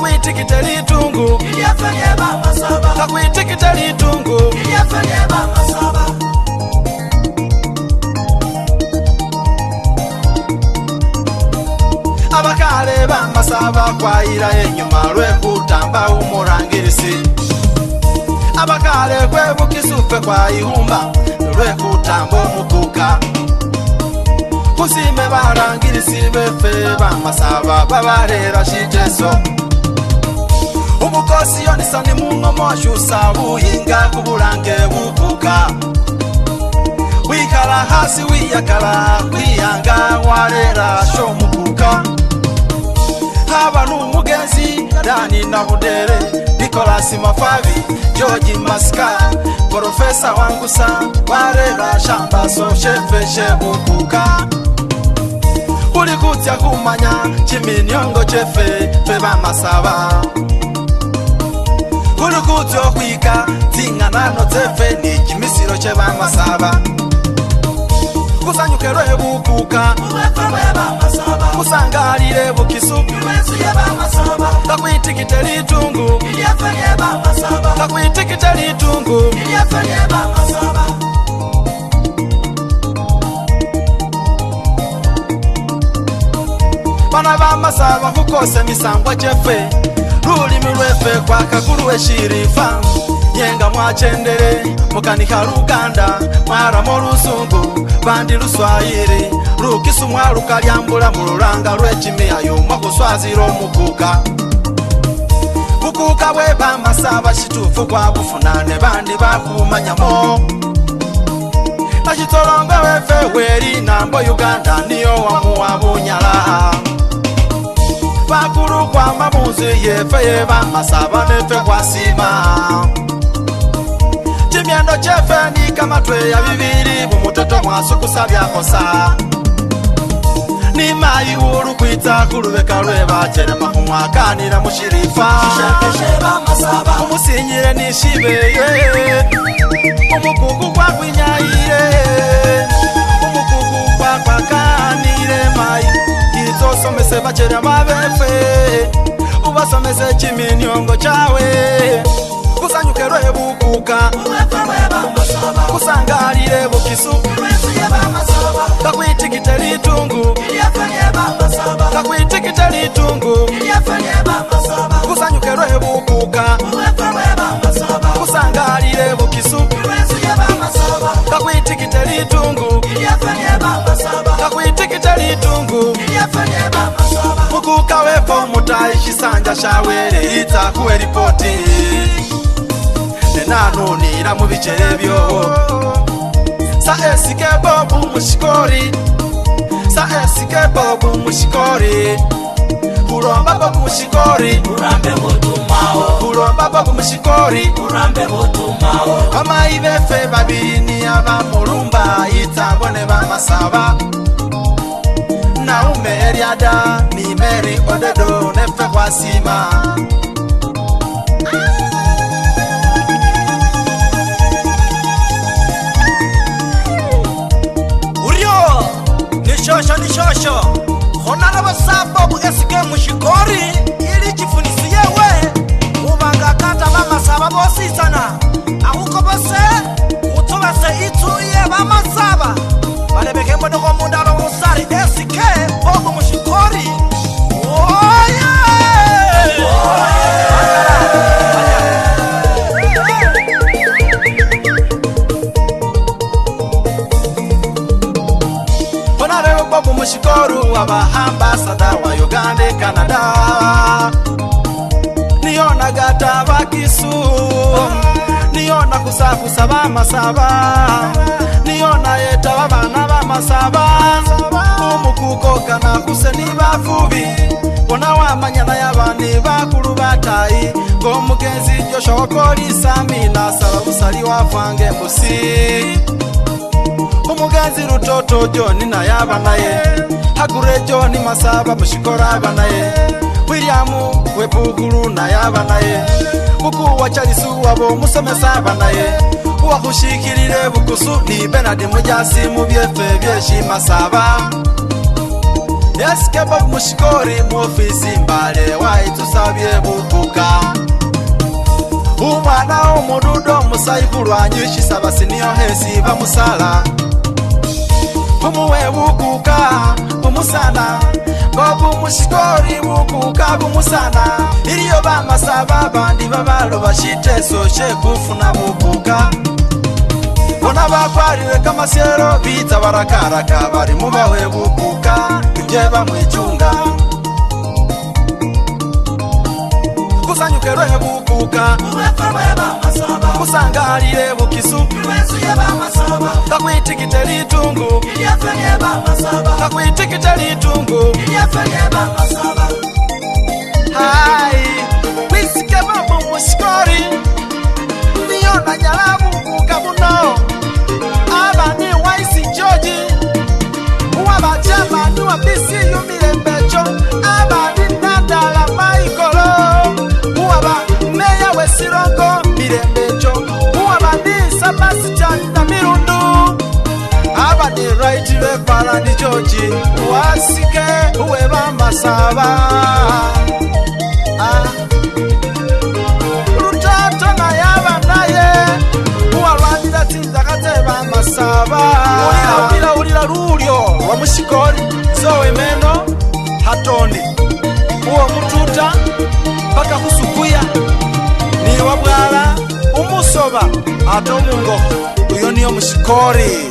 kakwitikite litungu Ilyafanye bamasaba kakwitikite litungu Ilyafanye bamasaba abakale bamasaba kwayira enyuma lwekutamba umurangirisi abakale kwebukisufe kwayihumba lwekutamba omukuka kusime barangirisi befe bamasaba babarera shiteso umukosi yonisani mungomo ashusa buhinga kuburange bukuka wikala hasi wiyakala wiyanga warera shomukuka haba n'umugenzi Dani na Budere Nicolas Mafavi George Maska Profesa Wangusa warera shamba so shefe shebukuka uli kutya kumanya chiminyongo chefe fe bamasaba uli kutya kwika zinganano zefe ni chimisiro che bamasaba kusanyukelwe bukuka kusangalire bukisuku kakwitikite litungu kakwitikite litungu bana bamasaba kukose misangwa chefe lulimi lwefe kwa kakulu weshirifa yenga mwachendere mukanika Luganda mwaramo lusungu bandi luswayiri lukisu mwalukalyambula mululanga lwechimiyayo mwakuswazira omukuka bukuka bwe bamasaba shitufu kwa bufunane bandi bakumanyamo nakitolonga wefe weri nambo Uganda niyo wamuwa bunyala bakulu kwa mamuzi yefe ye bamasaba nefe kwa sima chimyendo chefe ni kama twe ya bibiri bumutoto mwasukusa byakosa ni mayi uru kwita kulubeka lweba chene makumwakanira mushirifa umusinyire nishibe umukuku kwa kwinyayire umukuku kwa kwakanire mayi itosomese bachere mabefe ubasomese chiminyongo chawe kusanyukelwe bukuka kusangalire bukisu kakwitikite litungu kakwitikite litungu kusanyukelwe bukuka kusangalire bukisu kakwitikite litungu kakwitikite litungu bukuka wefo mutayi shisanja shawere itakuwe ripoti nenanunira mu bicerebyo sa esike bobu mushikori sa esike bobu mushikori uromba bobu mushikori urambe butumao uromba bobu mushikori urambe butumao mama ibefe babini abamurumba itabone bamasaba na umeriada ni meri odedo nefe kwa sima nishosho honana basabo bu esike mushikori ili chifunisi yewe ubanga kata bamasaba bosizana ahuko bose utobase ituye bamasaba balebeke mbono ko mundalo musari esike bobu mushikori oye bobu mushikoru aba ambassador wa Uganda Canada niona gata bakisu niona kusakusa bamasaba niona yeta babana bamasaba umukuko kana kuseni bafubi bona wamanyana yabani bakulu batayi ngo mugenzi joshokoli samina sala usali wafange musi umugenzi rutoto John na yaba naye hagure John masaba mushikora banaye William wepuguru na yaba naye buku wachalisu wabo musomesa banaye uwakushikirire bukusu ni Bernard Mujasi mu byefe byeshi masaba Eskeba mushikori mu ofisi mbale waitusabye bukuka umwana w'umududo musayikulu anyishisa basiniyo hesi bamusala umuwe bukuka bumusana ngobu mushikori bukuka bumusana iliyo bamasaba bandi babalo bashiteso shekufuna bukuka bona bakwarire kamasyero bita barakaraka bari mubawe bukuka ibye bamwichunga kusanyukerwe bukuka kusangalire bukisu kakwitikite litungu kakwitikite litungu hai wisike babu mushikori niyona nyala bukuka buno abani waisi George uwaba jamani wa bisi yumilembecho abani nadala maikolo uwaba meya wesirongo milembecho uwaba ni Sebastian na mirundu abani right reverend George wasike uweba masaba rutoto na yaba naye uwalwandira tinzakateba masaba ulira rulyo wa mushikori zowe meno hatondi uwo mututa paka kusukuya ni wabwala umusoba atomungo uyo niyo mushikori